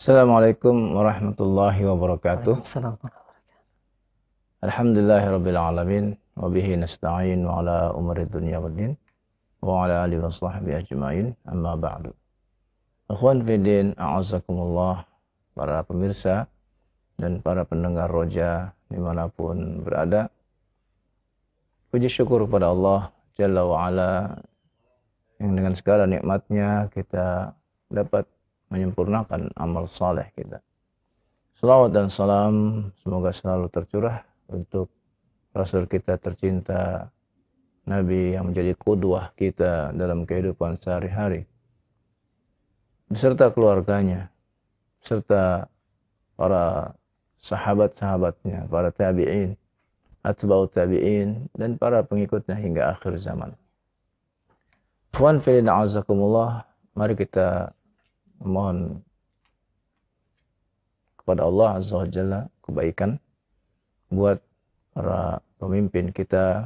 Assalamualaikum warahmatullahi wabarakatuh. Waalaikumsalam. Alhamdulillahirabbil alamin wa bihi nasta'in wa ala umuri dunya waddin wa ala alihi wa sahbihi ajmain. Amma ba'du. Ikhwan fillah, a'azakumullah, para pemirsa dan para pendengar Roja dimanapun berada. Puji syukur kepada Allah Jalla wa ala yang dengan segala nikmatnya kita dapat menyempurnakan amal saleh kita. Salawat dan salam semoga selalu tercurah untuk Rasul kita tercinta, Nabi yang menjadi qudwah kita dalam kehidupan sehari-hari, beserta keluarganya, serta para sahabat-sahabatnya, para tabi'in, atba'ut tabi'in, dan para pengikutnya hingga akhir zaman. Ikhwan fillah a'azakumullah, mari kita memohon kepada Allah Azza wa Jalla kebaikan buat para pemimpin kita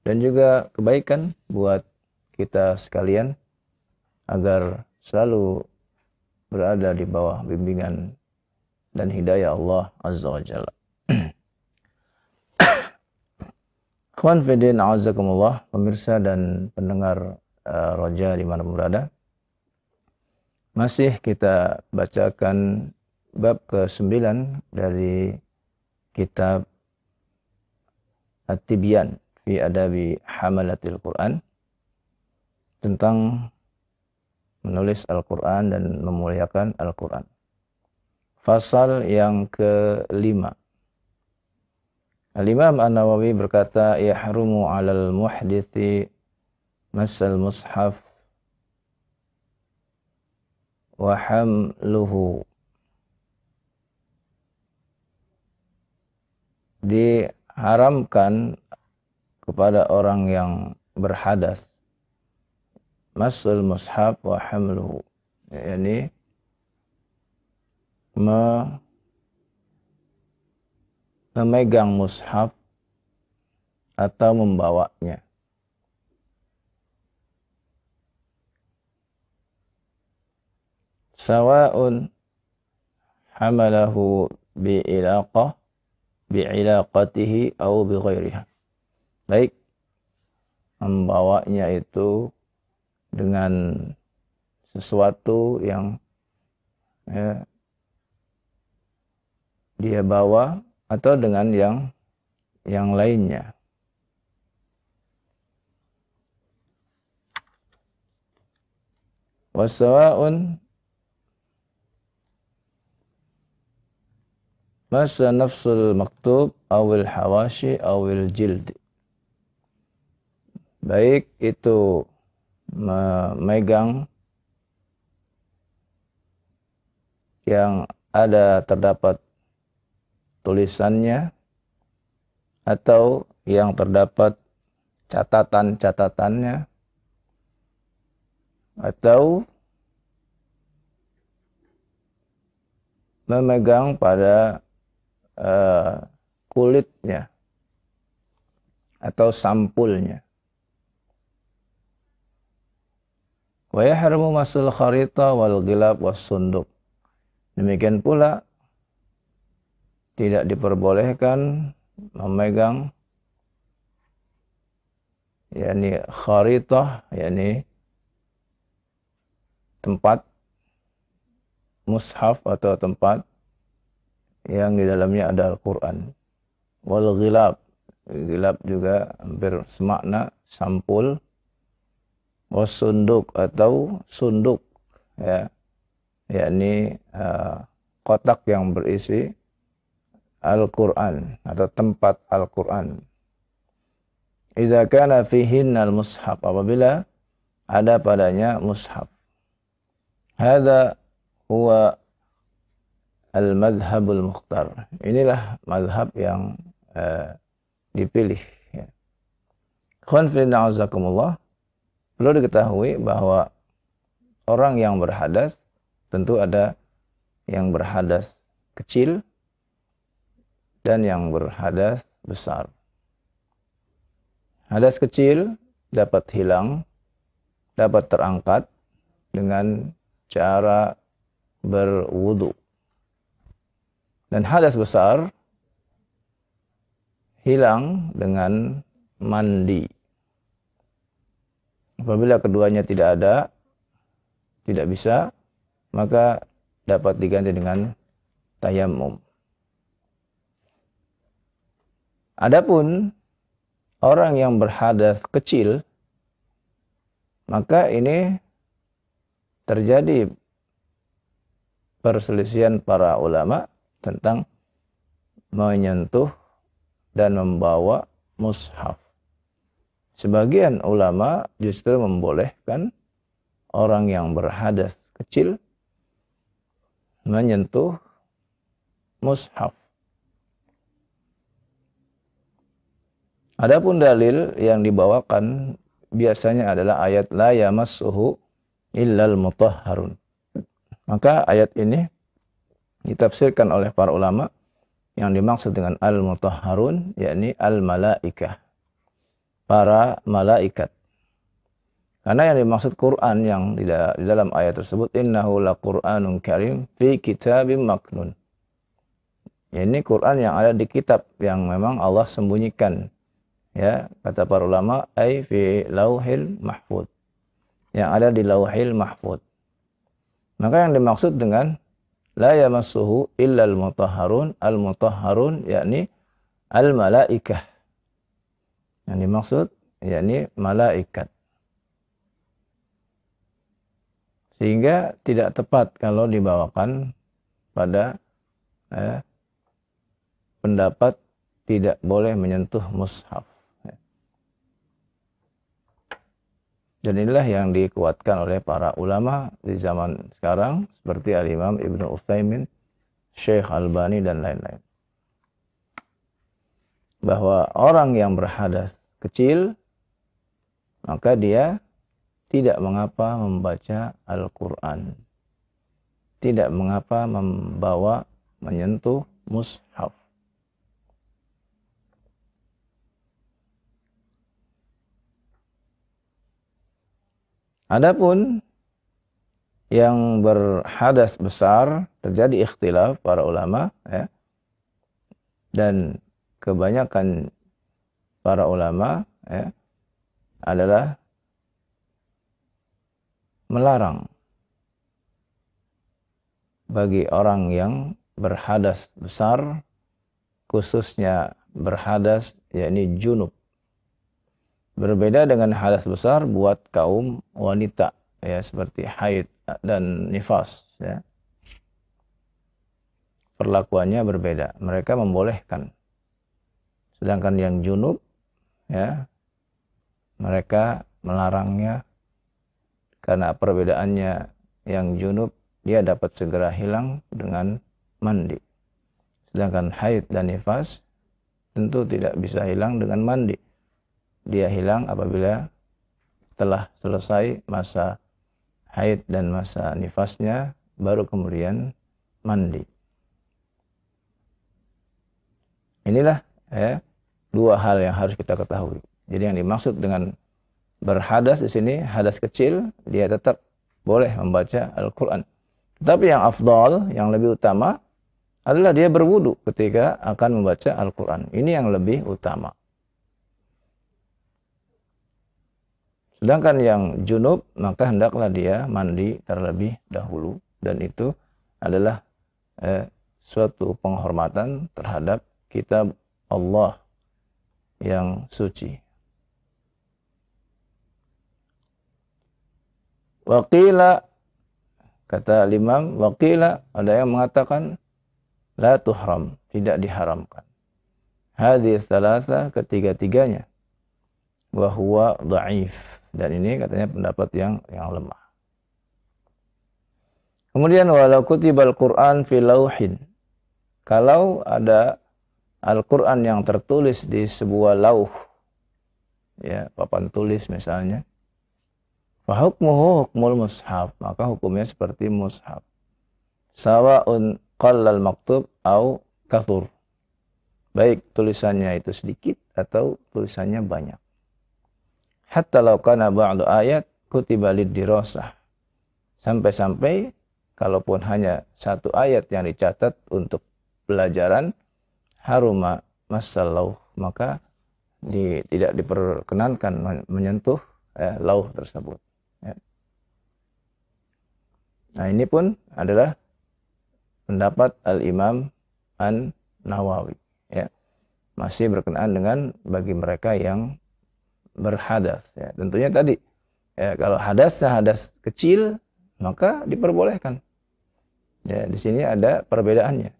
dan juga kebaikan buat kita sekalian agar selalu berada di bawah bimbingan dan hidayah Allah Azza wa Jalla. Ikhwan fillah a'azakumullah, pemirsa dan pendengar Roja di mana berada, masih kita bacakan bab ke-9 dari kitab At-Tibyan fi Adabi Hamalatil Quran, tentang menulis Al-Quran dan memuliakan Al-Quran. Fasal yang ke-5. Al-Imam An-Nawawi berkata, yahrumu 'alal muhdithi masal mushaf wa hamluhu. Diharamkan kepada orang yang berhadas masul mushaf wa hamluhu, yakni memegang mushaf atau membawanya. Sawa'un hamalahu bi'ilaqatihi au bighairiha. Baik membawanya itu dengan sesuatu yang dia bawa atau dengan yang lainnya. Wasawa'un masa nafsul maktub awil hawashi awil jild. Baik itu memegang yang ada terdapat tulisannya atau yang terdapat catatan-catatannya, atau memegang pada kulitnya atau sampulnya. Wa yahrumu masul kharita wal ghilab was sunduk. Demikian pula tidak diperbolehkan memegang yakni kharitah, yakni tempat mushaf atau tempat yang di dalamnya ada Al-Quran. Wal ghilab, ghilab juga hampir semakna sampul. Was sunduk atau sunduk, ya, yakni kotak yang berisi Al-Quran atau tempat Al-Quran. Idza kana fihin al-mushaf, apabila ada padanya mushaf. Hadza huwa al-madhhabul mukhtar. Inilah madhab yang dipilih. Ikhwan fillah a'azakumullah, perlu diketahui bahwa orang yang berhadas tentu ada yang berhadas kecil dan yang berhadas besar. Hadas kecil dapat hilang, dapat terangkat dengan cara berwudu. Dan hadas besar hilang dengan mandi. Apabila keduanya tidak ada, tidak bisa, maka dapat diganti dengan tayammum. Adapun orang yang berhadas kecil, maka ini terjadi perselisihan para ulama tentang menyentuh dan membawa mushaf. Sebagian ulama justru membolehkan orang yang berhadas kecil menyentuh mushaf. Adapun dalil yang dibawakan biasanya adalah ayat la yamassuhu illal mutahharun. Maka ayat ini ditafsirkan oleh para ulama yang dimaksud dengan al-mutahharun yakni al-malaikah, para malaikat. Karena yang dimaksud Quran yang di dalam ayat tersebut innahu laqur'anun karim fi kitabim maknun. Ini Quran yang ada di kitab yang memang Allah sembunyikan. Ya, kata para ulama ai fi lauhil mahfuz. Yang ada di lauhil mahfuz. Maka yang dimaksud dengan la yamassuhu illal mutahharun, al-mutahharun yakni al-malaikah. Yang dimaksud yakni malaikat. Sehingga tidak tepat kalau dibawakan pada pendapat tidak boleh menyentuh mushaf. Dan inilah yang dikuatkan oleh para ulama di zaman sekarang seperti Al-Imam Ibnu Utsaimin, Syekh Albani dan lain-lain. Bahwa orang yang berhadas kecil maka dia tidak mengapa membaca Al-Quran. Tidak mengapa membawa menyentuh mushaf. Adapun yang berhadas besar terjadi ikhtilaf para ulama ya. Dan kebanyakan para ulama ya, adalah melarang bagi orang yang berhadas besar, khususnya berhadas yakni junub. Berbeda dengan hadas besar buat kaum wanita ya seperti haid dan nifas ya. Perlakuannya berbeda. Mereka membolehkan. Sedangkan yang junub ya mereka melarangnya karena perbedaannya yang junub dia dapat segera hilang dengan mandi. Sedangkan haid dan nifas tentu tidak bisa hilang dengan mandi. Dia hilang apabila telah selesai masa haid dan masa nifasnya, baru kemudian mandi. Inilah ya, dua hal yang harus kita ketahui. Jadi yang dimaksud dengan berhadas di sini, hadas kecil, dia tetap boleh membaca Al-Quran. Tetapi yang afdal, yang lebih utama, adalah dia berwudu ketika akan membaca Al-Quran. Ini yang lebih utama. Sedangkan yang junub, maka hendaklah dia mandi terlebih dahulu. Dan itu adalah suatu penghormatan terhadap kitab Allah yang suci. Waqila, kata Imam, waqila, ada yang mengatakan, la tuhram, tidak diharamkan. Hadis thalatha, ketiga-tiganya. Wahuwa dha'if. Dan ini katanya pendapat yang lemah. Kemudian walau kutibal Qur'an fi lauhin. Kalau ada Al-Qur'an yang tertulis di sebuah lauh, ya, papan tulis misalnya, fa hukmuhu hukmul mushaf, maka hukumnya seperti mushaf. Sawa'un qallal maktub au kathur. Baik tulisannya itu sedikit atau tulisannya banyak. Hatta law kana ba'du ayat kutiba lid dirasah. Sampai-sampai kalaupun hanya satu ayat yang dicatat untuk pelajaran haruma massal lauh, maka tidak diperkenankan menyentuh lauh tersebut. Ya. Nah, ini pun adalah pendapat Al-Imam An-Nawawi. Ya. Masih berkenaan dengan bagi mereka yang berhadas. Ya. Tentunya tadi, ya, kalau hadasnya hadas kecil, maka diperbolehkan. Ya, di sini ada perbedaannya.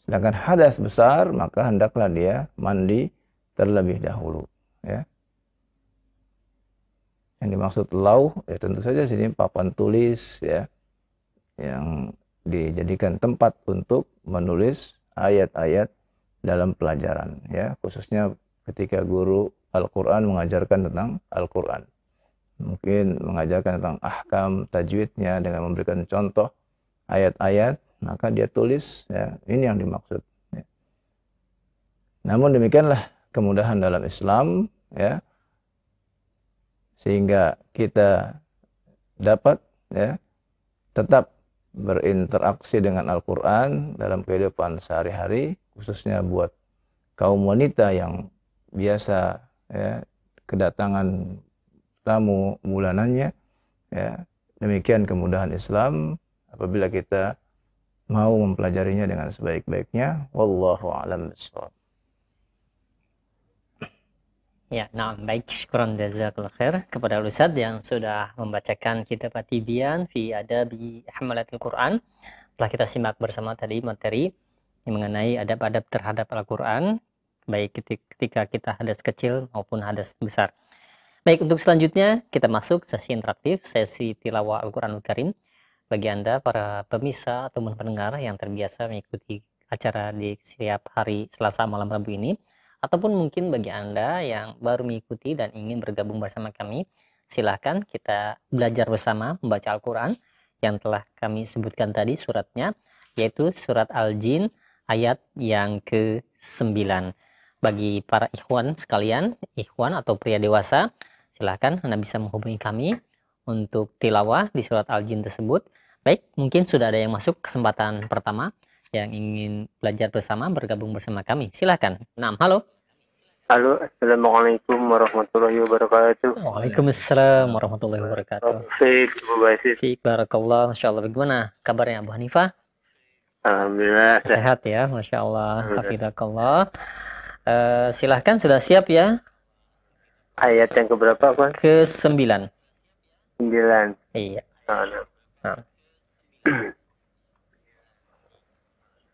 Sedangkan hadas besar, maka hendaklah dia mandi terlebih dahulu. Ya. Yang dimaksud lauh, ya tentu saja sini papan tulis, ya, yang dijadikan tempat untuk menulis ayat-ayat dalam pelajaran, ya, khususnya ketika guru Al-Quran mengajarkan tentang Al-Quran, mungkin mengajarkan tentang ahkam tajwidnya dengan memberikan contoh ayat-ayat, maka dia tulis, ya, ini yang dimaksud. Ya. Namun demikianlah kemudahan dalam Islam, ya, sehingga kita dapat, ya, tetap berinteraksi dengan Al-Quran dalam kehidupan sehari-hari, khususnya buat kaum wanita yang biasa, ya, kedatangan tamu bulanannya. Ya, demikian kemudahan Islam apabila kita mau mempelajarinya dengan sebaik-baiknya. Wallahu a'lam bishawab. Ya, nah baik, syukran jazakallahu khair kepada Ustaz yang sudah membacakan kitab At-Tibyan fi Adabi Hamalatil Quran. Telah kita simak bersama tadi materi yang mengenai adab-adab terhadap Al-Quran, baik ketika kita hadas kecil maupun hadas besar. Baik, untuk selanjutnya kita masuk sesi interaktif, sesi tilawah Al-Quranul Karim. Bagi Anda para pemirsa atau pendengar yang terbiasa mengikuti acara di setiap hari Selasa malam Rabu ini, ataupun mungkin bagi Anda yang baru mengikuti dan ingin bergabung bersama kami, silahkan kita belajar bersama membaca Al-Quran yang telah kami sebutkan tadi suratnya, yaitu surat Al-Jin ayat yang ke-9. Bagi para ikhwan sekalian, ikhwan atau pria dewasa, silahkan Anda bisa menghubungi kami untuk tilawah di surat Al-Jin tersebut. Baik, mungkin sudah ada yang masuk kesempatan pertama yang ingin belajar bersama, bergabung bersama kami. Silakan. Nah, halo. Halo, assalamualaikum warahmatullahi wabarakatuh. Waalaikumsalam warahmatullahi wabarakatuh. Fik, barakallah, masya Allah. Bagaimana kabarnya Abu Hanifah? Alhamdulillah. Sehat ya, masya Allah. Hafizakallah. Silahkan, sudah siap ya? Ayat yang keberapa, Pak? Ke-9. 9. Iya. Nah.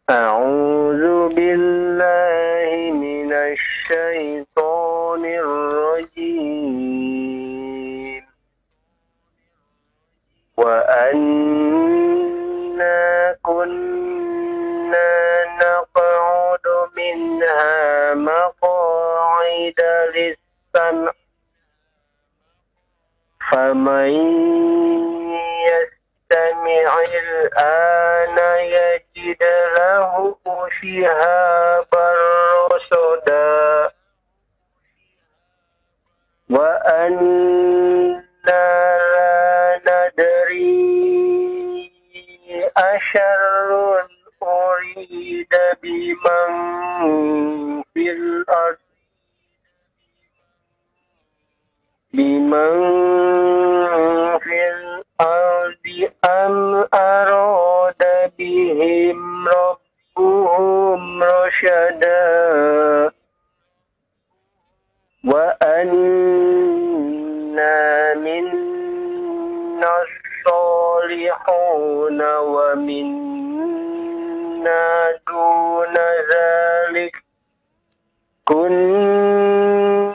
A'udzu billahi minasy syaithanir rajim. Wa anna kunna naq'udu minha maq'ida lis-sam' faman yastami'il ana yajid lahu shihaban rasada wa anna la nadri asyarrun urida biman fil ard fil ardi am arada bihim rabbuhum rasyada wa anna minna salihuna wa minna duna zalik kunna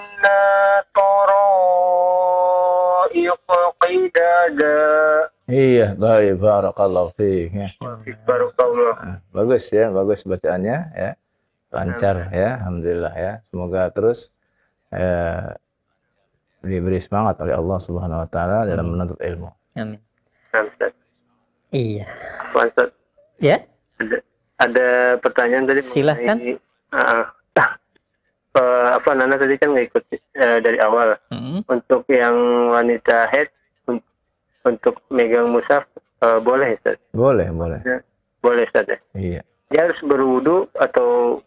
qidada. Iya, baik, barakallahu fiik, ya. Barakallah. Bagus ya, bagus bacaannya, ya. Lancar ya, alhamdulillah ya. Semoga terus diberi semangat oleh Allah Subhanahu wa taala dalam menuntut ilmu. Amin. Ustaz. Iya. Ustaz. Ya? Ada pertanyaan tadi. Silahkan. Nana tadi kan nggak ikut dari awal. Untuk yang wanita haid, untuk megang mushaf Boleh Ustaz? Boleh, boleh. Ya, boleh Ustaz ya? Iya. Dia harus berwudu atau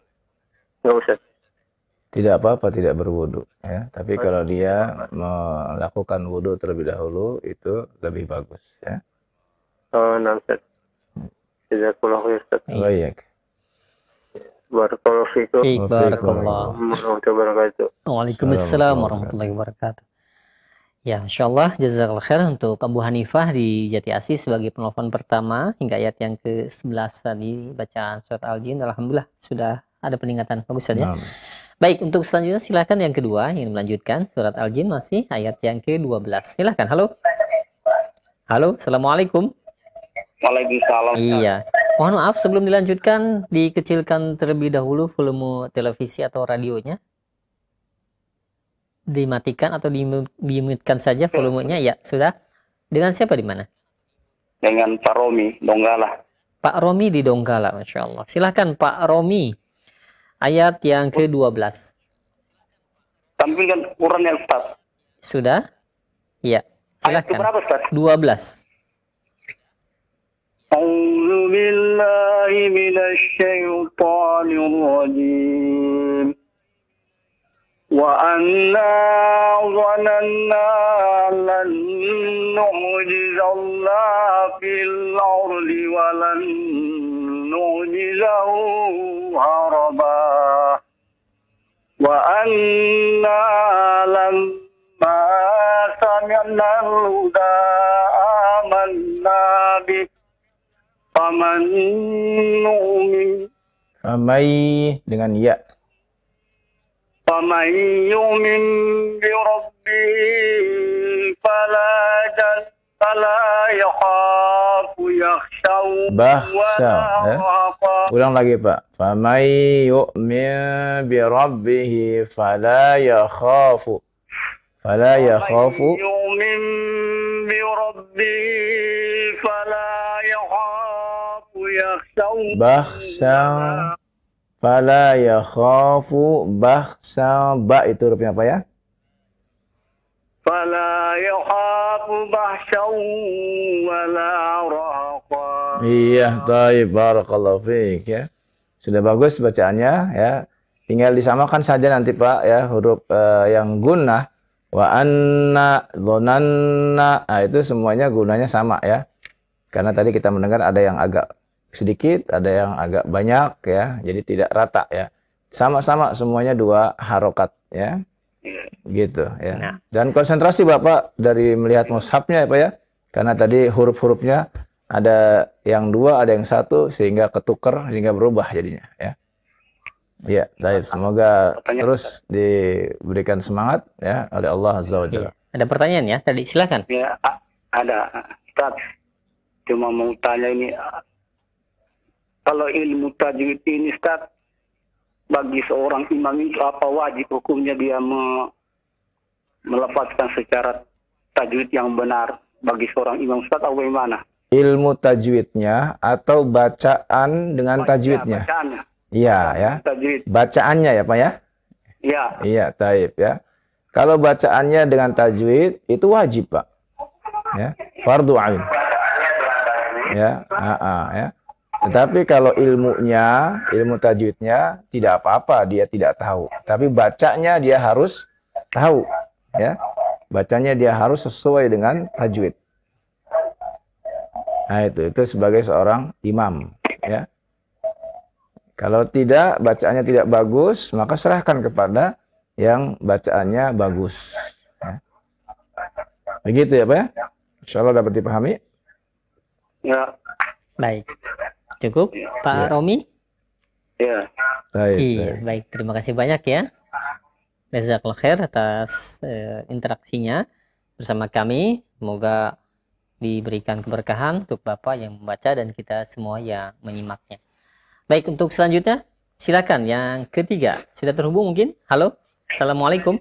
nggak usah? Tidak apa-apa tidak berwudu ya. Tapi kalau dia melakukan wudu terlebih dahulu itu lebih bagus ya. Oh, nah Ustaz. Jazakallahu khair Ustaz. Baik. Barakallahu fikum. Fiik, barakallah. Warahmatullahi wabarakatuh. Waalaikumsalam warahmatullahi wabarakatuh. Ya, insyaallah jazakallah khair untuk Abu Hanifah di Jati Asih sebagai penelpon pertama hingga ayat yang ke-11 tadi bacaan surat Al-Jin. Alhamdulillah sudah ada peningkatan. Bagus saja. Nah, Baik, untuk selanjutnya silakan yang kedua yang melanjutkan surat Al-Jin masih ayat yang ke-12. Silakan. Halo. Halo, Assalamualaikum. Waalaikumsalam. Iya. Mohon maaf sebelum dilanjutkan dikecilkan terlebih dahulu volume televisi atau radionya. Dimatikan atau dimute-kan saja volumenya. Ya, sudah. Dengan siapa di mana? Dengan Pak Romi, Donggala. Pak Romi di Donggala, Masya Allah. Silakan Pak Romi. Ayat yang ke-12. Tampilkan Quran yang Ustaz. Sudah? Iya. Ayat Silakan. berapa Ustaz? 12. A'udzu billahi minasy syaithanir rajim. وأنا ظننا لن نعجز الله في الأرض ولن نعجزه هربا وأنا لما سمعنا الهدى آمنا به فمن نؤمن Famai dengan ya. فمن يؤمن بربه فلا يخاف يخشى Bakhsha ya. Ulang lagi Pak. Famai yu'min bi rabbih fala yakhafu. Fala yakhafu. يؤمن بربه فلا يخاف يخشى Bakhsha. Fala yakhafu bakhsa. Ba itu hurufnya apa ya? فلا يخاف بحشا ولا رهقا. Iya, taib, barakallahu fiik ya. Sudah bagus bacaannya ya. Tinggal disamakan saja nanti Pak ya huruf yang gunnah wa anna dhonanna. Nah, itu semuanya gunanya sama ya. Karena tadi kita mendengar ada yang agak sedikit, ada yang agak banyak ya. Jadi tidak rata ya. Sama-sama semuanya dua harokat ya. Gitu ya. Nah. Dan konsentrasi Bapak dari melihat mushafnya ya Pak ya. Karena tadi huruf-hurufnya ada yang dua, ada yang satu, sehingga ketukar, sehingga berubah jadinya ya. Ya, baik. Semoga terus diberikan semangat ya oleh Allah Azza wa Jalla. Ada pertanyaan ya? Tadi silakan. Ya, ada. Ustaz, cuma mau tanya ini. Kalau ilmu tajwid ini, Ustaz, bagi seorang imam itu apa wajib hukumnya dia melafazkan secara tajwid yang benar bagi seorang imam, Ustaz, atau bagaimana? Ilmu tajwidnya atau bacaan dengan tajwidnya? Bacaannya. Iya ya. Tajwid. Bacaannya ya Pak ya? Ya. Iya, taib ya. Kalau bacaannya dengan tajwid itu wajib Pak. Ya, fardu ain. Ya, ya. Tetapi kalau ilmunya, ilmu tajwidnya tidak apa-apa, dia tidak tahu. Tapi bacanya dia harus tahu, ya. Bacanya dia harus sesuai dengan tajwid. Nah, itu sebagai seorang imam, ya. Kalau tidak, bacaannya tidak bagus, maka serahkan kepada yang bacaannya bagus. Ya. Begitu ya Pak ya? Insya Allah dapat dipahami. Ya. Baik. Cukup Pak Romi? Ya. Baik, Iya, baik. Terima kasih banyak ya. Jazakallahu khair atas interaksinya bersama kami. Semoga diberikan keberkahan untuk Bapak yang membaca dan kita semua yang menyimaknya. Baik, untuk selanjutnya silakan yang ketiga. Sudah terhubung mungkin? Halo. Assalamualaikum.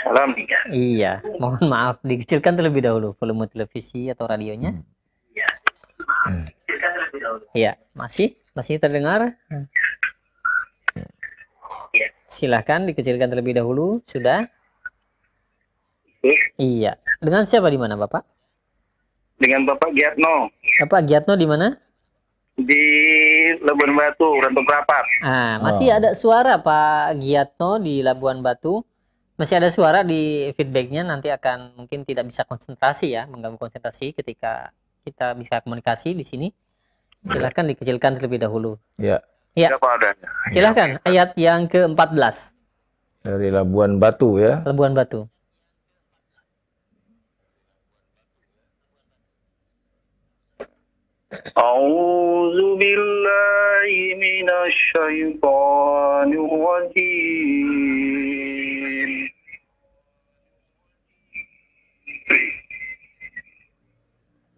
Salam. Iya, mohon maaf dikecilkan terlebih dahulu volume televisi atau radionya. Iya, masih terdengar? Silahkan dikecilkan terlebih dahulu. Sudah? Iya. Dengan siapa di mana Bapak? dengan Bapak Giatno Bapak Giatno di mana? di Labuan Batu, Rantau Prapat. Masih ada suara Pak Giatno di Labuan Batu. Masih ada suara di feedbacknya, nanti akan mungkin tidak bisa konsentrasi ya, mengganggu konsentrasi ketika kita bisa komunikasi di sini. Silahkan dikecilkan terlebih dahulu. Ya. Ya. Siapa adanya? Silahkan ayat yang ke-14. Dari Labuan Batu ya. Labuan Batu. A'udzu billahi minasy syaithanir rajim.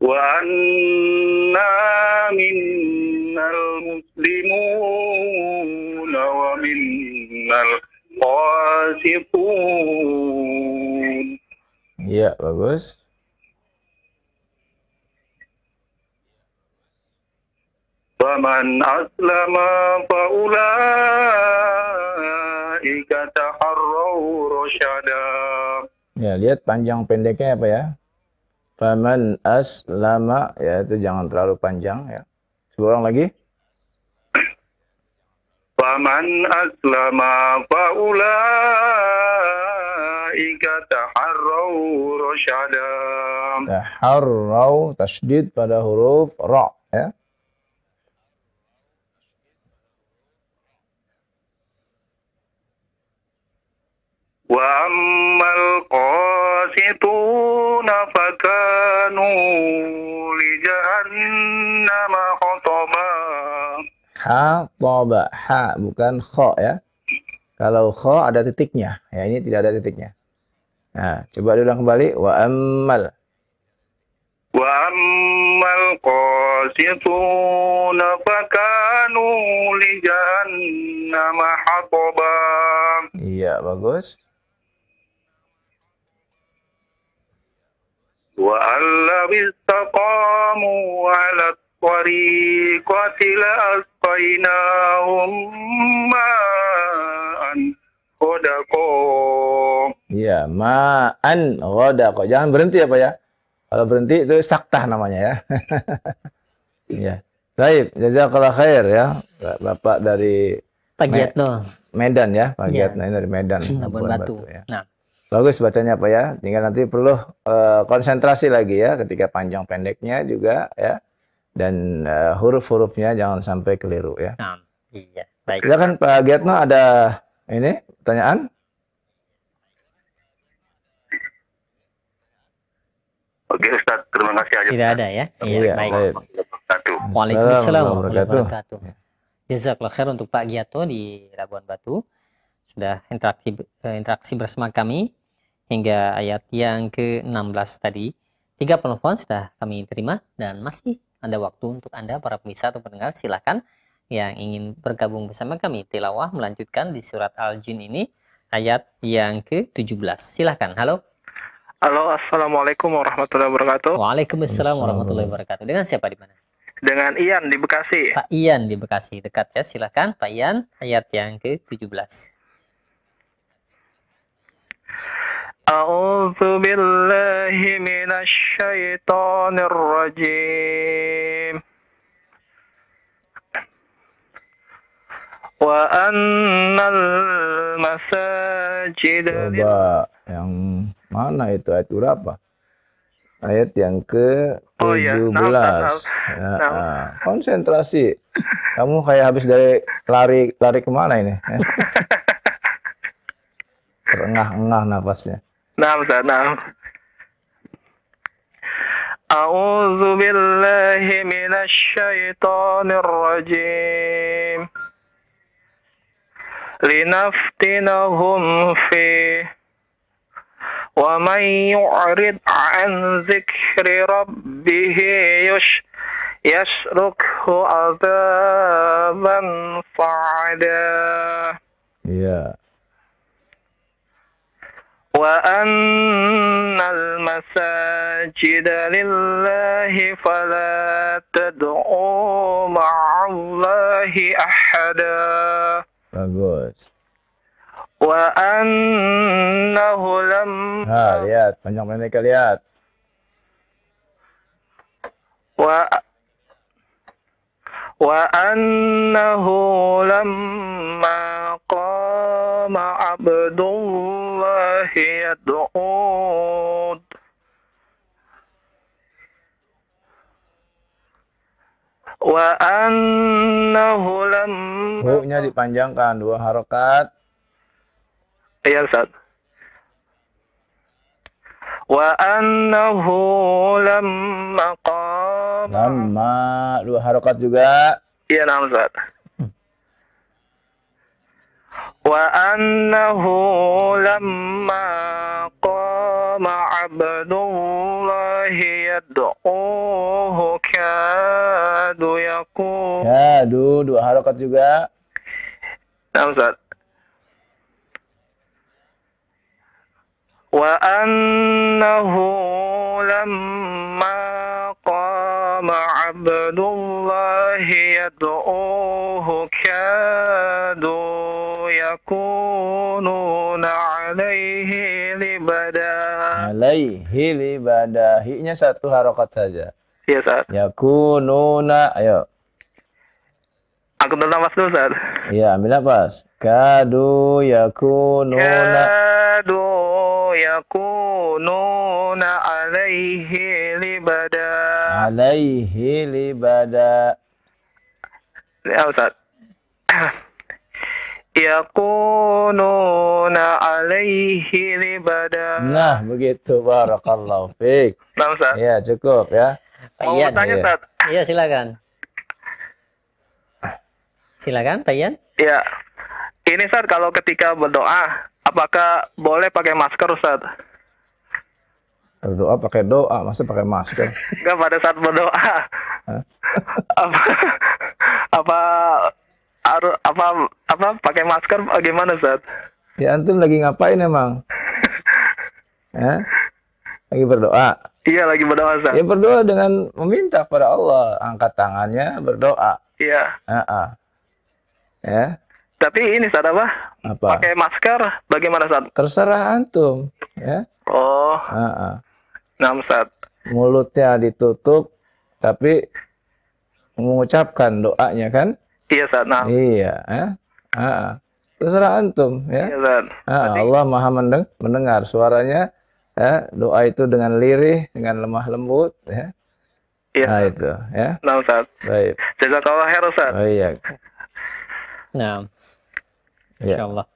Wa anna minnal muslimun wa minnal qasitun. Iya, bagus. Faman aslama faulaika taharraw rasyada. Ya, lihat panjang pendeknya apa ya? Faman aslama, ya itu jangan terlalu panjang ya. Seorang lagi. Faman aslama faulaika taharraw rasyada. Taharraw, tasydid pada huruf ra ya. Wa ammal qasituna fakanu li jahannama khataba. Ha, toba, ha, bukan kho ya. Kalau kho ada titiknya, ya ini tidak ada titiknya. Nah, coba diulang kembali. Wa ammal. Wa ammal qasituna fakanu li jahannama khataba. Iya, bagus. Wa allaw istaqamu ala tariqati la asqainahum ma'an ghadaqa. Iya, ma'an ghadaqa. Jangan berhenti apa ya? Kalau berhenti itu saktah namanya ya. Iya. Baik, jazakallah khair ya. Bapak dari Pak Giatno. Medan ya, Pak Iya. Giatno ini dari Medan, Labuan Batu. ya. Nah, Bagus bacanya apa ya? Tinggal nanti perlu konsentrasi lagi ya ketika panjang pendeknya juga ya. Dan huruf-hurufnya jangan sampai keliru ya. nah, iya. Baik. Silakan Pak Giatno, ada ini pertanyaan? Oke Ustaz, terima kasih aja. Tidak ada ya? Iya, baik. baik. Waalaikumsalam warahmatullahi wabarakatuh. wabarakatuh. Jazakallah khair untuk Pak Giatno di Labuan Batu. Sudah interaksi bersama kami hingga ayat yang ke-16 tadi. 3 penelpon sudah kami terima dan masih ada waktu untuk Anda para pemirsa atau pendengar, silakan yang ingin bergabung bersama kami tilawah melanjutkan di surat Al-Jin ini ayat yang ke-17. Silakan. Halo. Halo, assalamualaikum warahmatullahi wabarakatuh. Waalaikumsalam warahmatullahi wabarakatuh. Dengan siapa di mana? Dengan Ian di Bekasi. Pak Ian di Bekasi, dekat ya. Silakan Pak Ian, ayat yang ke-17. A'udzu billahi minasy syaithanir rajim. Wa annal masajida Coba yang mana itu ayat berapa? Ayat yang ke-17. Oh, ya. Nah. Konsentrasi. Kamu kayak habis dari lari kemana ini? Terengah-engah nafasnya. Nah, Ustaz, nah. A'udzu billahi minasy syaithanir rajim. Linaftinahum fi wa man yu'rid 'an dzikri rabbih yasrukhu 'adzaban fa'ada. Iya. Wa annal masajida lillahi fala tad'u ma'allahi ahada. Bagus. Wa annahu lam Lihat panjang pendeknya, lihat. wa wa annahu lamma qama abdullahi yad'ud wa annahu lamma Hu-nya dipanjangkan 2 harokat. iya Ustaz. Wa annahu lamma qama Lama 2 harokat juga. iya nah Ustaz. Wa annahu lamma qama abdullahi yad'uhu kadu yakun Kadu 2 harokat juga. nah Ustaz. Wa annahu lamma qama abdullahi yad'uhu kadu yakununa alaihi libada. Alaihi libada. Hi-nya 1 harokat saja. Iya Ustaz. Yakununa. Ayo. Aku tentang mas dulu Ustaz. Iya, ambil nafas. Kadu yakununa. Kadu yakununa alaihi libada. Alaihi libada. Ya Ustaz. Yakununa alaihi libada. Nah, begitu. Barakallahu fiik. Nah Ustaz. Ya, cukup ya. Mau Ian. tanya Iya. Ustaz. Iya, silakan. Silakan, Pak Ian. Ya. Ini Ustaz kalau ketika berdoa, apakah boleh pakai masker Ustaz? Berdoa pakai doa, masa pakai masker? Enggak pada saat berdoa. apa apa harus apa pakai masker bagaimana Ustaz? Ya, antum lagi ngapain emang? Ya? Lagi berdoa. Iya lagi berdoa Ustaz. Ya, berdoa dengan meminta kepada Allah. Angkat tangannya, berdoa. Iya. Ya, Tapi ini Ustaz apa? apa? Pakai masker bagaimana Ustaz? Terserah antum. Ya. Oh, nah Ustaz. Mulutnya ditutup, tapi mengucapkan doanya kan? Iya Ustaz. Nah. Iya. Terserah antum. Ya. Iya Ustaz. Allah maha mendengar suaranya. Ya, doa itu dengan lirih, dengan lemah lembut. Ya. Iya. Nah itu. Ya. Nah Ustaz. Baik. Jazakallah khair Ustaz. Oh iya. Nah, Ya. insyaallah.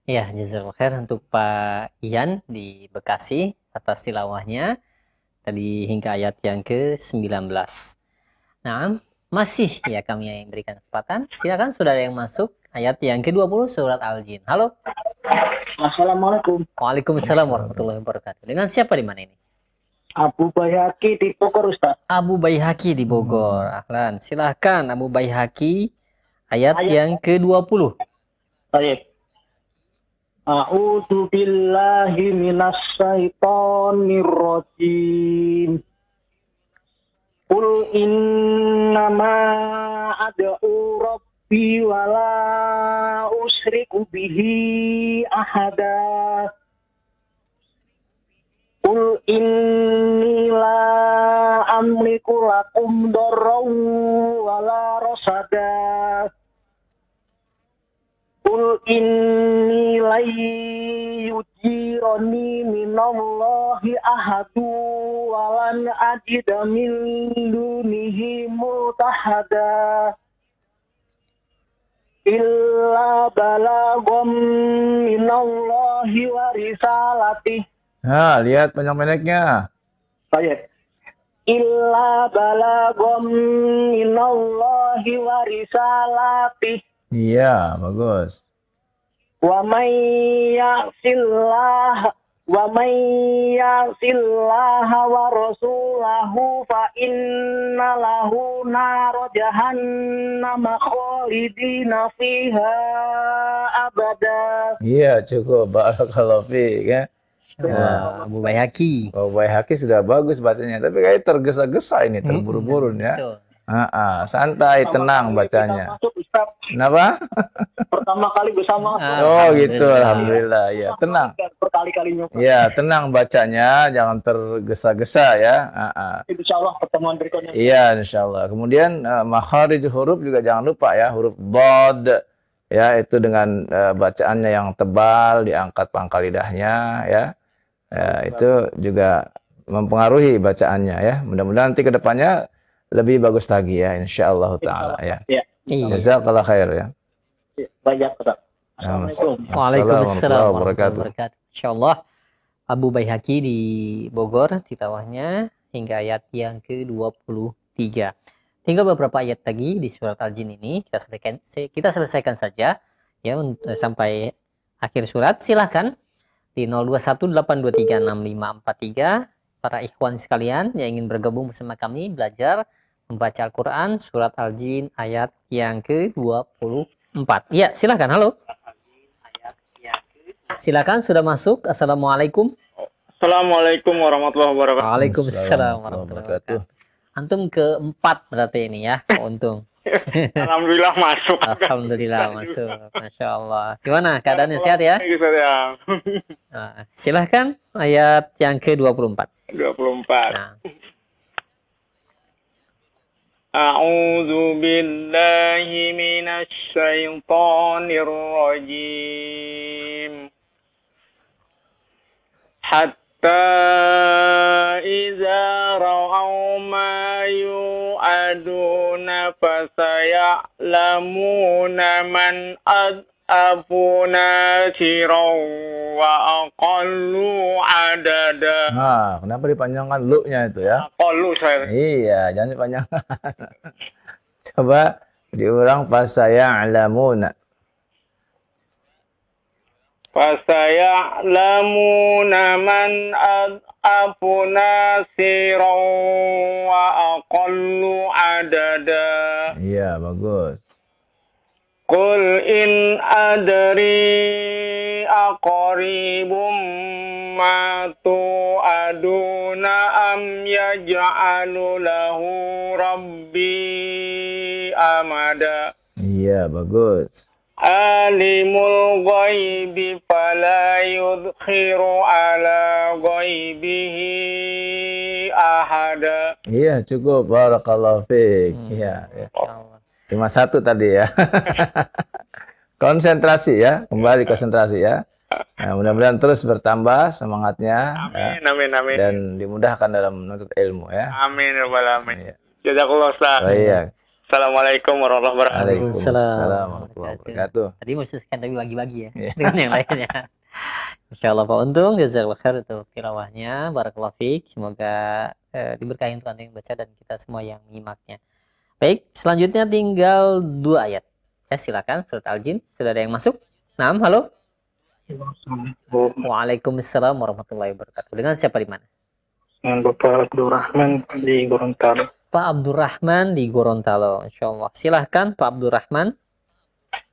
Ya, jazakallahu khair untuk Pak Ian di Bekasi atas tilawahnya tadi hingga ayat yang ke-19. Nah, masih ya kami yang berikan kesempatan. Silakan saudara yang masuk ayat yang ke-20 surat Al-Jin. Halo. Assalamualaikum. Waalaikumsalam warahmatullahi wabarakatuh. Dengan siapa di mana ini? Abu Bayhaqi di Bogor Ustaz. Abu Bayhaqi di Bogor. Ahlan. Silahkan Abu Bayhaqi ayat yang ke-20. Baik. A'udzu billahi minas syaitonir rajim. Qul innama ad'u rabbi wa la usyriku bihi ahada. Qul inni la amliku lakum darran wa la rasada. Qul inni la yujirani minallahi ahadu wa lan ajida min dunihi multahada illa balagam minallahi wa risalatih. Nah, lihat pendek-pendeknya. Baik. Illa balagam minallahi wa risalatih. Iya, bagus. Wa may ya'sillah wa rasulahu fa inna lahu nar jahannam khalidina fiha abada. Iya, cukup. Barakallahu fiik ya. Wah, Abu Bayhaqi. Abu Bayhaqi sudah bagus bacanya, tapi kayak tergesa-gesa ini, terburu-buru ya. Betul. Santai, tenang bacanya. Kenapa? Pertama kali bersama. Oh gitu, alhamdulillah. Ya, tenang. Berkali-kali nyoba. Ya, tenang bacanya, jangan tergesa-gesa ya. Insya Allah pertemuan berikutnya. Iya, insya Allah. Kemudian makharij huruf juga jangan lupa ya, huruf dhad ya, itu dengan bacaannya yang tebal, diangkat pangkal lidahnya ya. Itu juga mempengaruhi bacaannya ya. Mudah-mudahan nanti ke depannya lebih bagus lagi ya, insya Allah taala ya. Jazakallah khair ya. Banyak, Ustaz. Assalamualaikum. Waalaikumsalam warahmatullahi wabarakatuh. Insyaallah Abu Baihaqi di Bogor tilawahnya hingga ayat yang ke-23. Tinggal beberapa ayat lagi di surat Al-Jin ini kita selesaikan saja ya sampai akhir surat. Silakan di 0218236543 para ikhwan sekalian yang ingin bergabung bersama kami belajar membaca Al-Qur'an surat Al-Jin ayat yang ke-24. Ya, silakan. Halo. Silakan, sudah masuk. Assalamualaikum. Assalamualaikum warahmatullahi wabarakatuh. Waalaikumsalam warahmatullahi wabarakatuh. Antum keempat berarti ini ya. Untung. Alhamdulillah masuk. Alhamdulillah masuk. Masya Allah. Gimana keadaannya, sehat ya? Nah, silahkan ayat yang ke-24. 24. Nah. A'udzu billahi minasy syaithanir rajim. Hatta idza ra'aw ma yu'aduna fasaya'lamuna man ad'afuna siraw wa aqallu adada. Kenapa dipanjangkan lu-nya itu ya? Aqallu saya. Iya, jangan dipanjangkan. Coba diulang, fasaya'lamuna. Fasaya'lamuna man ad'afuna siraw wa aqallu adada. Iya, bagus. Qul in adri aqaribum ma tu'aduna am yaj'alu lahu rabbi amada. Iya, bagus. Alimul ghaibi fala yudkhiru ala ghaibihi ahada. Iya, cukup. Barakallahu fiik. Iya, ya. Cuma satu tadi ya. Konsentrasi ya, kembali konsentrasi ya. Nah, mudah-mudahan terus bertambah semangatnya. Amin, ya. amin, amin. Dan dimudahkan dalam menuntut ilmu ya. Amin, ya rabbal alamin. Iya. Jazakallah Ustaz. Oh, iya. Assalamualaikum warahmatullahi wabarakatuh. Waalaikumsalam warahmatullahi wabarakatuh. Tadi khususkan tapi bagi-bagi ya Iya. dengan yang lainnya. Insyaallah Pak Untung, jazakallahu khair untuk tilawahnya. Barakallahu fiik. Semoga diberkahi untuk Anda yang baca dan kita semua yang menyimaknya. Baik, selanjutnya tinggal 2 ayat. Ya, silakan surat Al-Jin. Sudah ada yang masuk? Naam, halo. Waalaikumsalam warahmatullahi wabarakatuh. Dengan siapa di mana? Dengan Bapak Abdurrahman di Gorontalo. Pak Abdurrahman di Gorontalo. Insyaallah. Silahkan Pak Abdurrahman.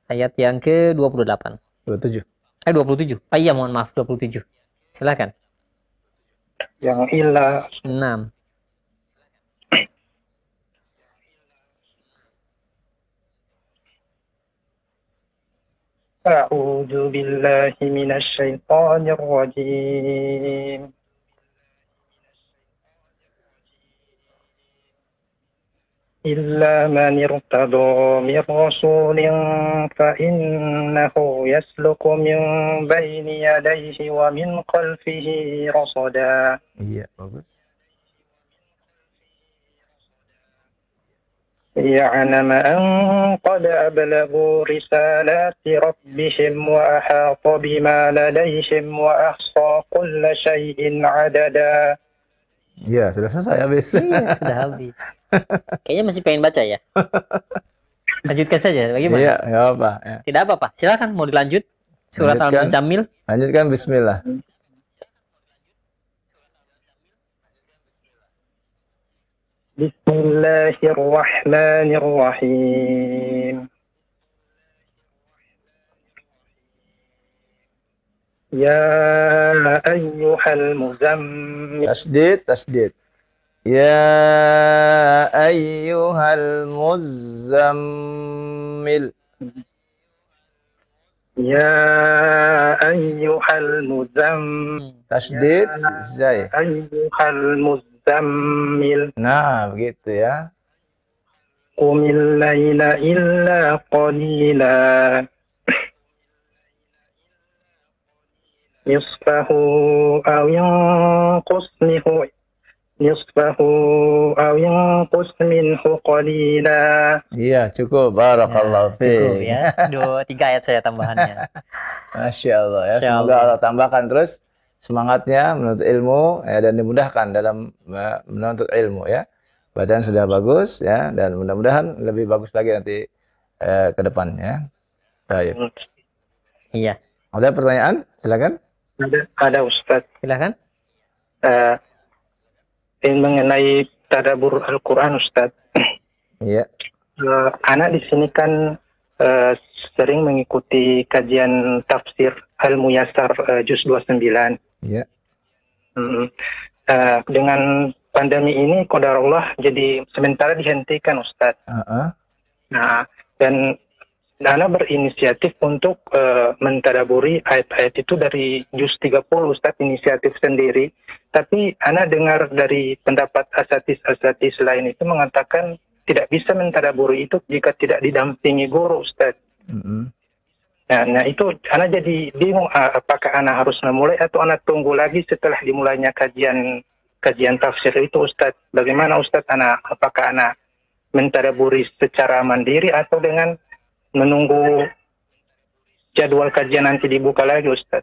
Ayat yang ke-28. 27. 27. Iya, mohon maaf, 27. Silahkan. Yang ilah 6. A'udzu billahi minasy syaithanir rajim. إلا من ارتضى من رسول فإنه يسلك من بين يديه ومن خلفه رصدا. Iya, bagus. ليعلم أن قد أبلغوا رسالات ربهم وأحاط بما لديهم وأحصى كل شيء عددا. Iya, sudah selesai habis. Iya, sudah habis. Kayaknya masih pengen baca ya. Lanjutkan saja, bagaimana? Iya, nggak apa-apa. Ya. Tidak apa-apa, silakan mau dilanjut. Surat Lanjutkan. Al-Muzammil. Lanjutkan bismillah. Bismillahirrahmanirrahim. Ya ayyuhal muzammil. Tasdid, tasdid. Ya ayyuhal muzammil. Ya ayyuhal muzammil. Tasdid zai. Ayyuhal muzammil. Nah, begitu ya. Qumil laila illa qalila. Nisfahu aw yanqus minhu minhu qalila. Iya, cukup. Barakallahu Cukup fiik. ya. 3 ayat saya tambahannya. Masya Allah ya. Masya Semoga Allah. Allah tambahkan terus semangatnya menuntut ilmu ya, dan dimudahkan dalam menuntut ilmu ya. Bacaan sudah bagus ya, dan mudah-mudahan lebih bagus lagi nanti ke depan ya. Baik. Iya, Ada pertanyaan? Silakan. Ada Ustaz. silakan. Ini mengenai tadabbur Al-Quran Ustaz. Iya. Anak di sini kan sering mengikuti kajian tafsir Al-Muyassar juz 29. Iya. Dengan pandemi ini qadarullah jadi sementara dihentikan Ustaz. Nah, dan Ana berinisiatif untuk mentadaburi ayat-ayat itu dari juz 30 Ustaz, inisiatif sendiri. Tapi Ana dengar dari pendapat asatis lain itu mengatakan tidak bisa mentadaburi itu jika tidak didampingi guru Ustaz. Nah itu Ana jadi bingung, apakah Ana harus memulai atau Ana tunggu lagi setelah dimulainya kajian tafsir itu Ustaz. Bagaimana Ustaz, apakah Ana mentadaburi secara mandiri atau dengan menunggu jadwal kajian nanti dibuka lagi Ustaz?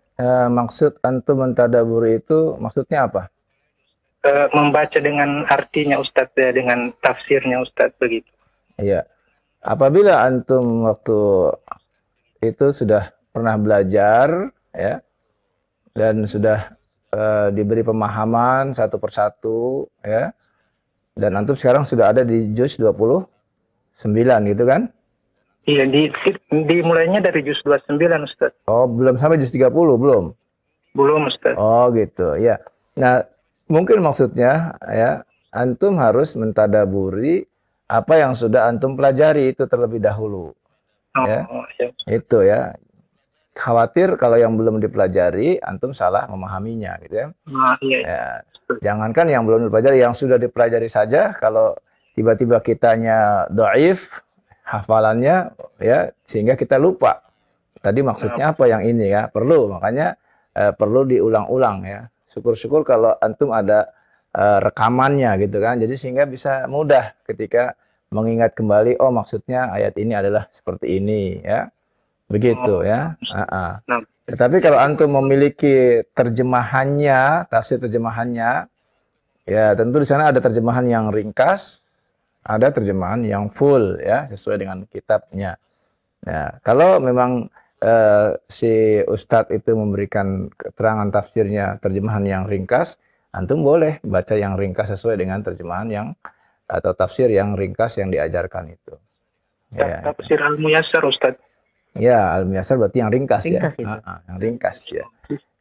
Maksud antum mentadaburi itu maksudnya apa? Membaca dengan artinya Ustaz, dengan tafsirnya Ustaz, begitu. Iya. Apabila antum waktu itu sudah pernah belajar ya, dan sudah diberi pemahaman satu persatu ya, dan antum sekarang sudah ada di juz 29 gitu kan? Iya, dimulainya dari juz 29 Ustaz. Oh, belum sampai juz 30 belum? Belum Ustaz. Oh gitu ya. Nah, mungkin maksudnya ya, antum harus mentadaburi apa yang sudah antum pelajari itu terlebih dahulu. Ya. Itu ya. Khawatir kalau yang belum dipelajari antum salah memahaminya gitu ya. Ya. Jangankan yang belum dipelajari, yang sudah dipelajari saja kalau tiba-tiba kitanya dhaif hafalannya ya, sehingga kita lupa tadi maksudnya apa yang ini ya, makanya perlu diulang-ulang ya. Syukur-syukur kalau antum ada rekamannya gitu kan, jadi sehingga bisa mudah ketika mengingat kembali, oh maksudnya ayat ini adalah seperti ini ya, begitu ya. Tetapi kalau antum memiliki terjemahannya, tafsir terjemahannya ya, tentu di sana ada terjemahan yang ringkas, ada terjemahan yang full ya, sesuai dengan kitabnya. Nah, kalau memang si ustadz itu memberikan keterangan tafsirnya terjemahan yang ringkas, antum boleh baca yang ringkas sesuai dengan terjemahan yang atau tafsir yang ringkas yang diajarkan itu. Ya, tafsir Al-Muyassar Ustadz. Ya, Al-Muyassar berarti yang ringkas ya. Itu. Yang ringkas ya.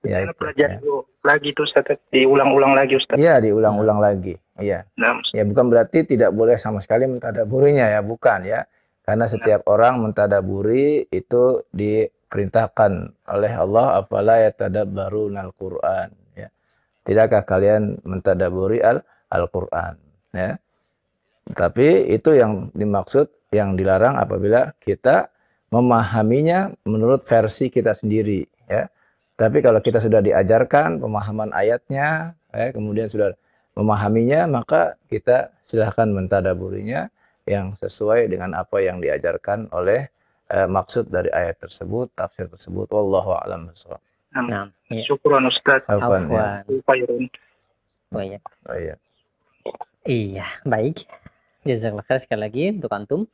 Ya, itu, pelajari lagi itu Ustaz, diulang-ulang lagi Ustaz. Iya, diulang-ulang lagi. Iya. Ya, bukan berarti tidak boleh sama sekali mentadaburinya ya, bukan ya. Karena setiap orang mentadaburi itu diperintahkan oleh Allah, afala yatadabbarunal Qur'an ya. Tidakkah kalian mentadaburi Al-Qur'an ya. Tapi itu yang dimaksud, yang dilarang apabila kita memahaminya menurut versi kita sendiri ya. Tapi kalau kita sudah diajarkan pemahaman ayatnya, kemudian sudah memahaminya, maka kita silahkan mentadaburinya yang sesuai dengan apa yang diajarkan oleh maksud dari ayat tersebut, tafsir tersebut. Wallahu a'lam bishawab. Syukran Ustaz. Afwan. Iya, baik. Jazakallah khair sekali lagi untuk antum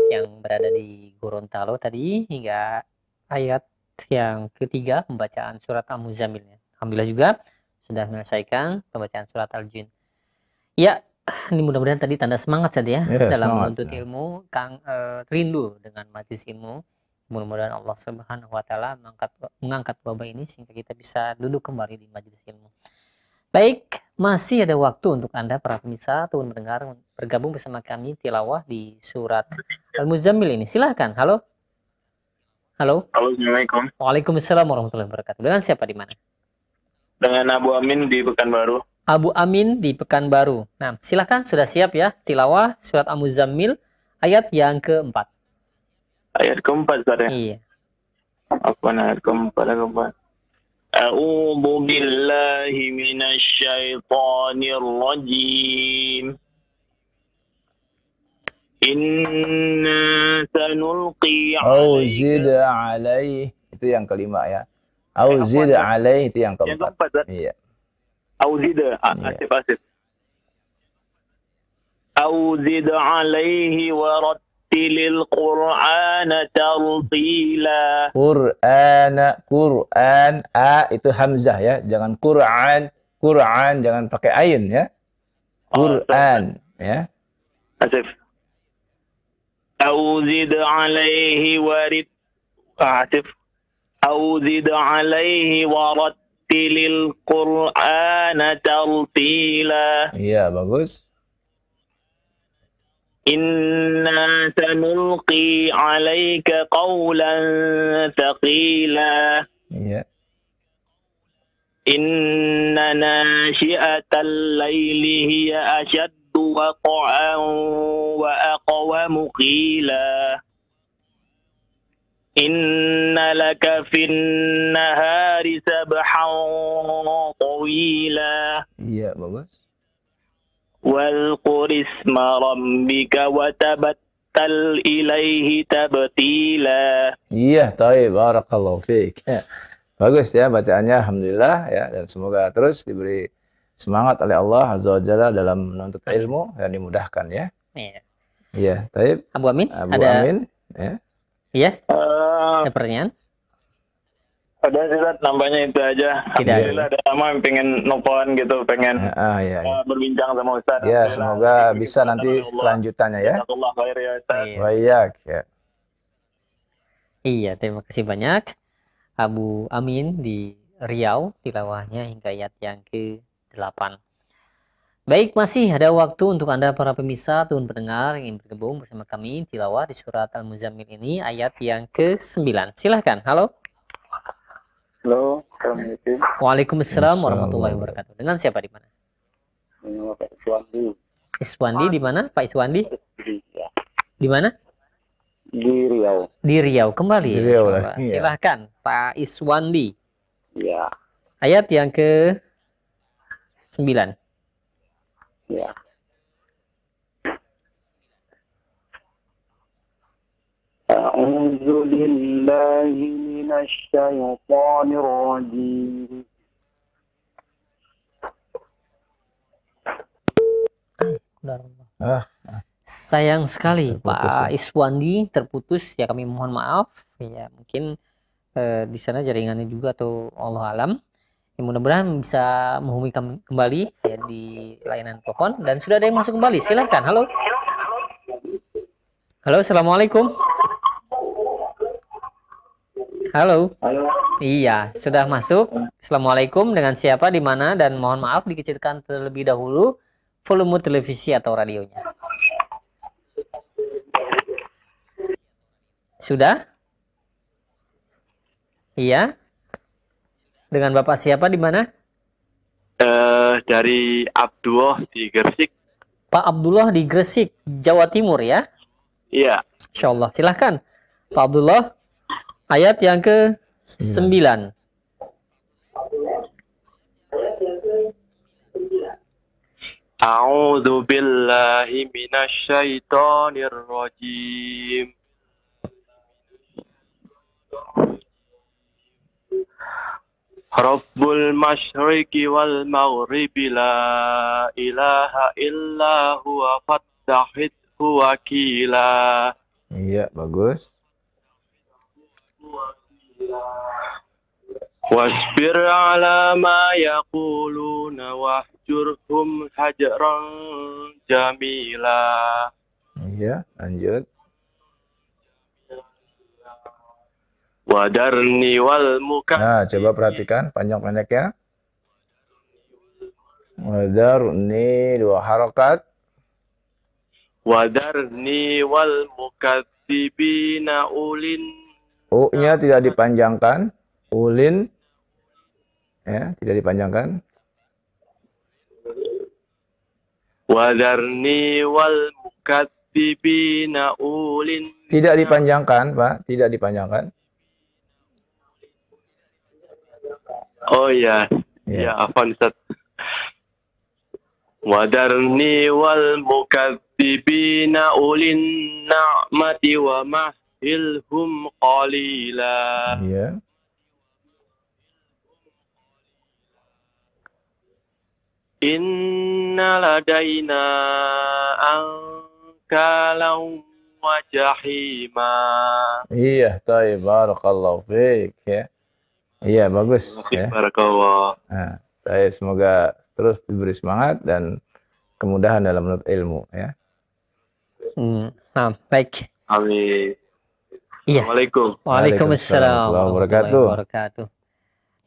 yang berada di Gorontalo tadi hingga ayat yang ketiga pembacaan surat Al-Muzammil. Alhamdulillah juga sudah menyelesaikan pembacaan surat Al-Jin. Ya, ini mudah-mudahan tadi tanda semangat saja ya, dalam menuntut ilmu. Kang rindu dengan majelis ilmu. Mudah-mudahan Allah Subhanahu wa taala mengangkat wabah ini sehingga kita bisa duduk kembali di majelis ilmu. Baik, masih ada waktu untuk Anda para pemirsa atau mendengar bergabung bersama kami tilawah di surat Al-Muzammil ini. Silahkan. Halo. Halo. Halo, Assalamualaikum. Waalaikumsalam warahmatullahi wabarakatuh. Dengan siapa di mana? Dengan Abu Amin di Pekanbaru. Abu Amin di Pekanbaru. Nah, silahkan, sudah siap ya tilawah surat Al-Muzammil ayat yang keempat. Ayat keempat, Ustaz ya? Iya. Apa ayat keempat? A'udzu billahi minasy syaithanir rajim. Inna sanulqi Auzid alaih, itu yang kelima ya. Auzid alaih itu yang keempat. Iya. Auzid, asif. Auzid alaihi wa rattilil Qur'ana tartila. Quran, a itu hamzah ya, jangan Quran jangan pakai ain ya. Quran ya. Asif. Auzid alaihi Auzid alaihi wa rattilil Qur'ana tartila. Iya, bagus. Inna sanulqi alaika qawlan thaqila. Iya. Inna nashi'atal laili hiya ashaddu waqa'an wa aqwamu qila. Inna laka fin nahari sabhan tawila. Iya, bagus. Wal qurisma rabbika wa tabattal ilaihi tabtila. Iya, taib, barakallahu fiik. Ya. Bagus ya bacaannya, alhamdulillah ya, dan semoga terus diberi semangat oleh Allah Azza wa Jalla dalam menuntut ilmu dan dimudahkan ya. Iya. Iya, taib. Abu Amin, Amin ya. Iya. Ada pertanyaan? Ada sih, nambahnya itu aja. Alhamdulillah ada sama yang pengen nelfon gitu, pengen berbincang sama Ustaz. Ya, semoga bisa nanti kelanjutannya ya. Jazakallah khair ya Ustaz. Wa iyyak ya. Iya, terima kasih banyak Abu Amin di Riau, tilawahnya hingga ayat yang ke-8. Baik, masih ada waktu untuk Anda para pemirsa atau pendengar yang ingin bergabung bersama kami tilawah di surat Al-Muzammil ini ayat yang ke-9. Silahkan. Halo. Halo, Assalamualaikum. Waalaikumsalam warahmatullahi wabarakatuh. Dengan siapa di mana? Ini Pak Iswandi. Iswandi di mana? Pak Iswandi? Di mana? Di Riau. Di Riau kembali. Di Riau ya. Silahkan Pak Iswandi. Ya. Ayat yang ke-9. Ya. A'udzu billahi minasy syaithanir rajim. Sayang sekali Pak Iswandi terputus ya, kami mohon maaf ya, mungkin di sana jaringannya juga atau Allah alam. Ya, mudah-mudahan bisa menghubungi kembali ya di layanan telepon, dan sudah ada yang masuk kembali. Silakan. Halo. Halo, assalamualaikum. Halo. Halo. Iya, sudah masuk. Assalamualaikum, dengan siapa di mana, dan mohon maaf dikecilkan terlebih dahulu volume televisi atau radionya. Sudah? Iya. Dengan Bapak siapa di mana? Dari Abdullah di Gresik. Pak Abdullah di Gresik, Jawa Timur ya? Iya. Insyaallah. Silahkan Pak Abdullah. Ayat yang ke-9. A'udzu billahi minasy syaithanir rajim. Rabbul masyriqi wal maghribi la ilaha illa huwa fattahidhu wakila. Iya, bagus. Wasbir ala ma yaquluna wahjurhum hajran jamila. Iya, lanjut. Wadarni wal Nah, coba perhatikan panjang pendeknya. Wadharni 2 harakat. Wadarni wal mukatsibina ulin. U-nya tidak dipanjangkan. Ulin. Ya, tidak dipanjangkan. Wadarni wal mukatsibina ulin. Tidak dipanjangkan, Pak. Tidak dipanjangkan. Oh ya. Ya, afwan Ustaz. Wadarni wal mukatsibina ulin na'mati wa mahilhum qalila. Iya. Inna ladaina ankalau wa jahima. Iya, taib, barakallahu fiik ya. Iya, bagus ya. Barakallah. Nah, baik, semoga terus diberi semangat dan kemudahan dalam menuntut ilmu ya. Nah, baik. Amin. Iya. Assalamualaikum. Waalaikumsalam warahmatullahi wabarakatuh.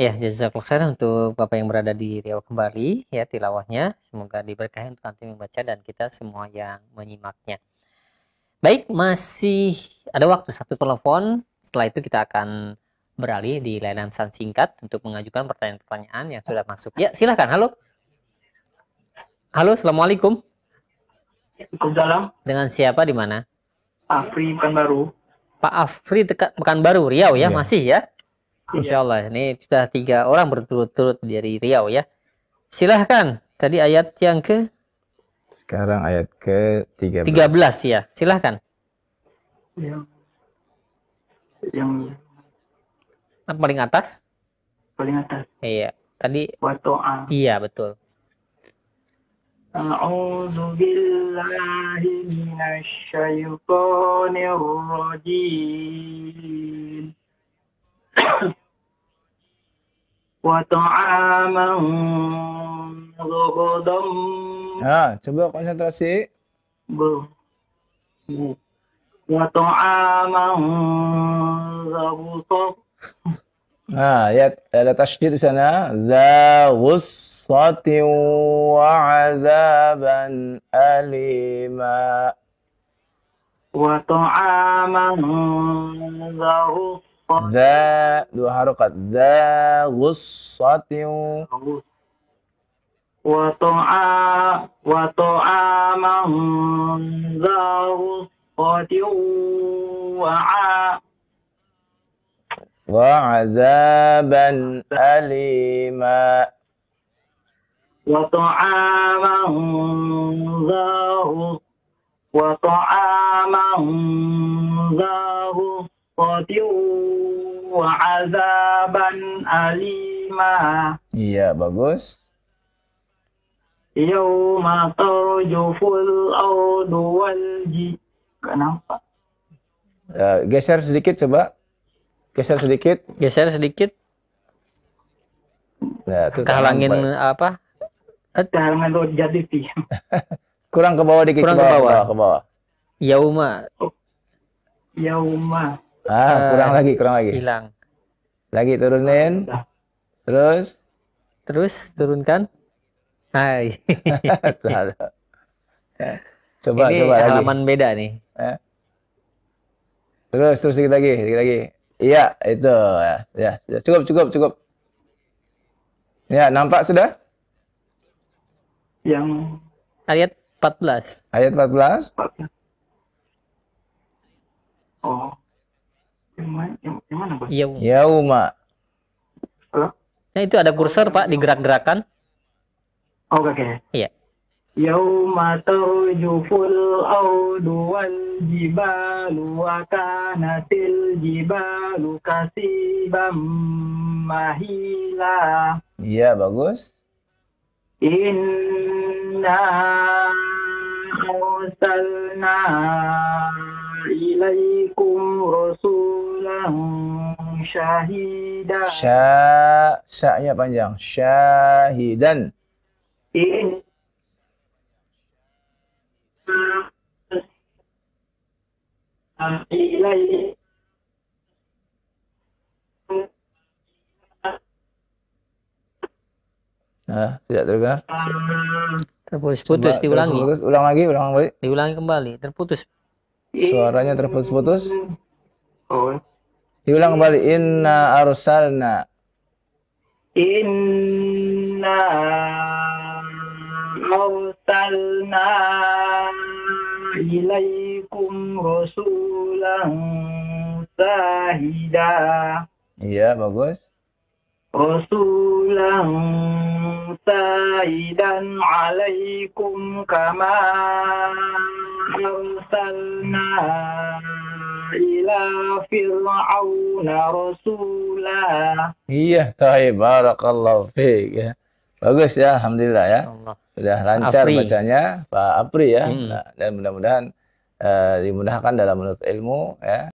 Ya, jazakallahu khairan untuk Bapak yang berada di Riau kembali ya tilawahnya. Semoga diberkahi untuk nanti membaca dan kita semua yang menyimaknya. Baik, masih ada waktu 1 telepon. Setelah itu kita akan beralih di layanan pesan singkat untuk mengajukan pertanyaan-pertanyaan yang sudah masuk. Ya, silakan. Halo. Halo, assalamualaikum. Waalaikumsalam. Dengan siapa di mana? Afri Pekanbaru. Pak Afri Pekanbaru, Riau ya, Iya. masih ya? Insya Allah, ini sudah 3 orang berturut-turut dari Riau ya. Silahkan, tadi ayat yang ke? Sekarang ayat ke-13. 13 ya, silahkan. Yang Paling atas? paling atas. Iya, tadi. Wato'a. Iya, betul. A'udzu billahi minasy syaithanir rajim. Wa ta'aman ghadam. Nah, coba konsentrasi. Wa ta'aman ghabusah. Nah, ya ada tasydid di sana. Za ghussatin wa 'adzaban alima. Wa ta'aman ghabusah. Za 2 harakat. Za ghussatin. Wa ta'aman ghabussatin wa 'adzaban alima. wa ta'aman ghabussatin wa 'adzaban alima. Iya, bagus. Yauma tarjuful ardu wal Kenapa? Geser sedikit coba. Geser sedikit. Geser sedikit. Nah, itu Kehalangin apa? Kehalangan lo jadi sih. Kurang ke bawah dikit. Kurang ke ke bawah. Ke bawah. Yauma. Yauma. Kurang lagi. Hilang. Lagi turunin. Terus turunkan. Hai. Coba ini lagi. halaman beda nih. Terus sedikit lagi. Iya, itu ya. Cukup. Ya, nampak sudah? Yang ayat 14. Ayat 14. Oh. Yang mana, Bang? Yauma. Halo? Nah, itu ada kursor, Pak, digerak-gerakan. Oh, oke. Iya. Yauma tarjuful ardu wal jibalu wa kanatil jibalu kasiban mahila. Iya, bagus. Inna arsalna ilaikum rasulan syahida. Sya-nya panjang. Syahidan. Tidak terdengar. Terputus-putus, diulangi. Terputus, ulang lagi, ulang kembali. Diulangi kembali, terputus. Suaranya terputus-putus. Diulang kembali. Inna arsalna. Inna arsalna ilaikum rasulan sahida. Iya, bagus. Rasulan sahidan alaikum kama arsalna ila fir'auna rasula. Iya, taib, barakallahu fiik ya. Bagus ya, alhamdulillah ya. Allah. Sudah lancar Apri. bacanya, Pak Apri ya. Nah, dan mudah-mudahan dimudahkan dalam menuntut ilmu ya.